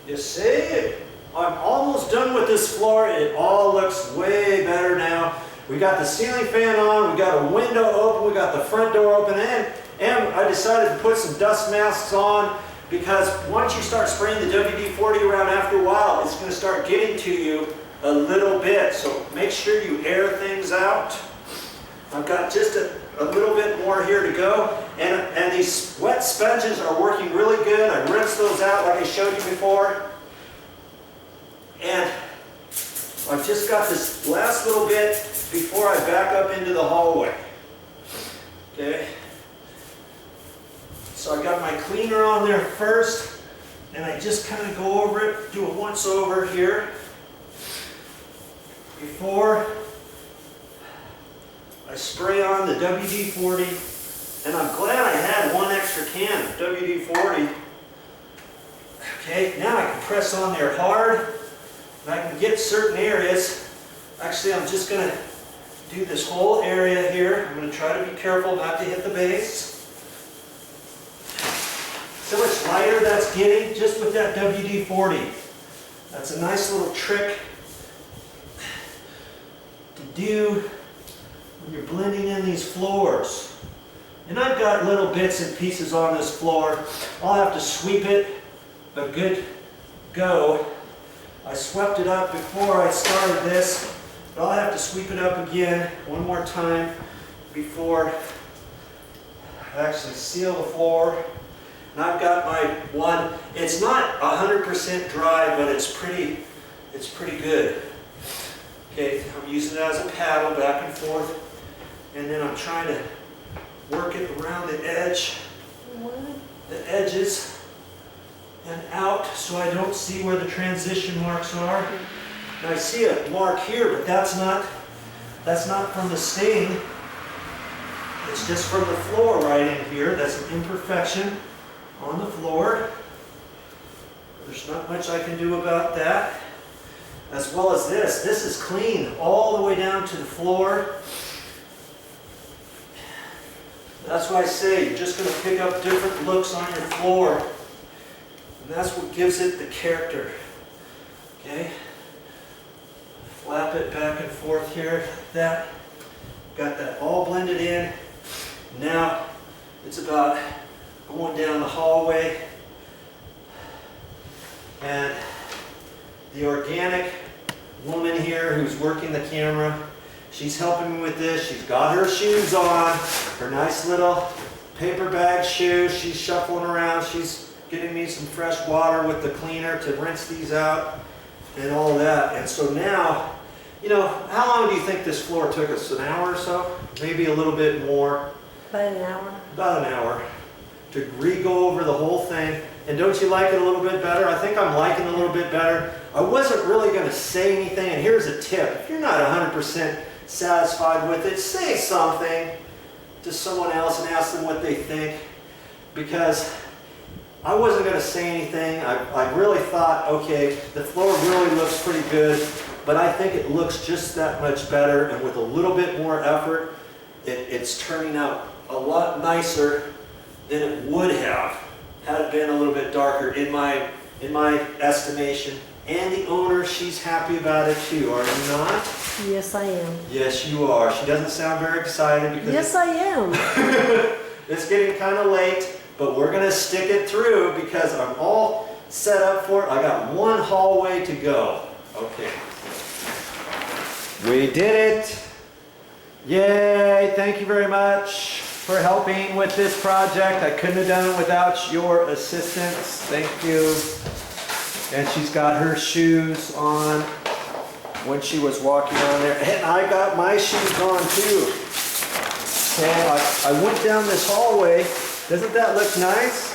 You see, I'm almost done with this floor. It all looks way better now. We got the ceiling fan on, we got a window open, we got the front door open, and I decided to put some dust masks on because once you start spraying the WD-40 around after a while, it's going to start getting to you a little bit. So make sure you air things out. I've got just a little bit more here to go, and these wet sponges are working really good. I rinsed those out like I showed you before, and I've just got this last little bit before I back up into the hallway. Okay, so I got my cleaner on there first, and I just kind of go over it, do a once over here before I spray on the WD-40, and I'm glad I had one extra can of WD-40. Okay, now I can press on there hard, and I can get certain areas. Actually, I'm just going to do this whole area here. I'm going to try to be careful not to hit the base. So much lighter that's getting just with that WD-40. That's a nice little trick to do when you're blending in these floors. And I've got little bits and pieces on this floor. I'll have to sweep it a good go. I swept it up before I started this, but I'll have to sweep it up again one more time before I actually seal the floor. And I've got my one, it's not 100% dry, but it's pretty good. Okay, I'm using it as a paddle back and forth, and then I'm trying to work it around the edges and out so I don't see where the transition marks are. And I see a mark here, but that's not from the stain. It's just from the floor right in here. That's an imperfection on the floor. There's not much I can do about that. As well as this. This is clean all the way down to the floor. That's why I say you're just going to pick up different looks on your floor. And that's what gives it the character. Okay? Flap it back and forth here like that. Got that all blended in. Now it's about going down the hallway. And the organic woman here who's working the camera, she's helping me with this. She's got her shoes on, her nice little paper bag shoes. She's shuffling around. She's getting me some fresh water with the cleaner to rinse these out and all that. And so now, you know, how long do you think this floor took us? An hour or so? Maybe a little bit more. About an hour. About an hour to re-go over the whole thing. And don't you like it a little bit better? I think I'm liking it a little bit better. I wasn't really going to say anything, and here's a tip. If you're not 100% satisfied with it, say something to someone else and ask them what they think, because I wasn't going to say anything. I really thought, okay, the floor really looks pretty good, but I think it looks just that much better, and with a little bit more effort, it's turning out a lot nicer than it would have had it been a little bit darker in my estimation. And the owner, she's happy about it too, are you not? Yes, I am. Yes, you are. She doesn't sound very excited because yes, I am. it's getting kind of late, but we're going to stick it through because I'm all set up for it. I got one hallway to go. Okay. We did it. Yay, thank you very much for helping with this project. I couldn't have done it without your assistance. Thank you. And she's got her shoes on when she was walking on there. And I got my shoes on too. So I went down this hallway. Doesn't that look nice?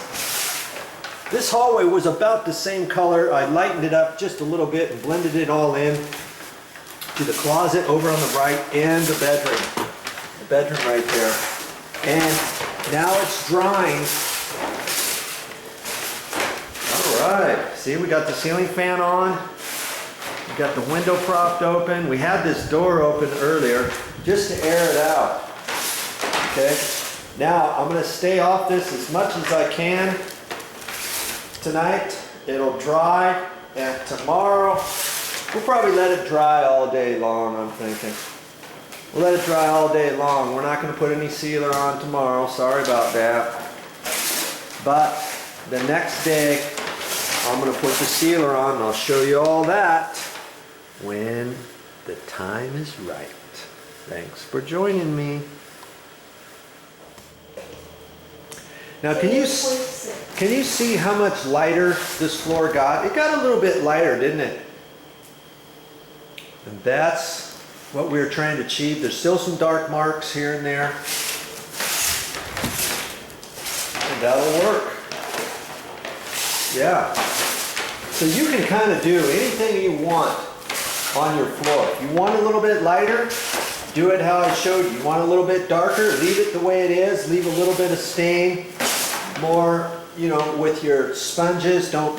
This hallway was about the same color. I lightened it up just a little bit and blended it all in to the closet over on the right and the bedroom. The bedroom right there. And now it's drying. All right, see, we got the ceiling fan on. We got the window propped open. We had this door open earlier just to air it out. Okay, now I'm gonna stay off this as much as I can tonight It'll dry, and tomorrow, we'll probably let it dry all day long, I'm thinking. We'll let it dry all day long. We're not going to put any sealer on tomorrow. Sorry about that. But the next day, I'm going to put the sealer on, and I'll show you all that when the time is right. Thanks for joining me. Now, can you see how much lighter this floor got? It got a little bit lighter, didn't it? And that's what we were trying to achieve. There's still some dark marks here and there. And that'll work. Yeah. So you can kind of do anything you want on your floor. If you want a little bit lighter, do it how I showed you. You want a little bit darker, leave it the way it is. Leave a little bit of stain. More, you know, with your sponges. Don't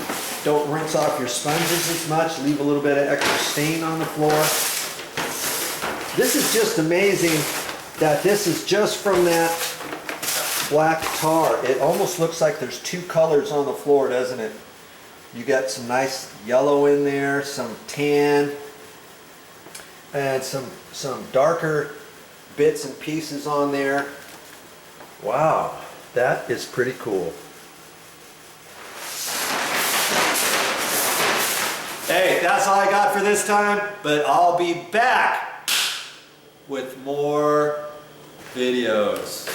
rinse off your sponges as much. Leave a little bit of extra stain on the floor. This is just amazing that this is just from that black tar. It almost looks like there's two colors on the floor, doesn't it? You got some nice yellow in there, some tan, and some darker bits and pieces on there. Wow, that is pretty cool. Hey, that's all I got for this time, but I'll be back with more videos.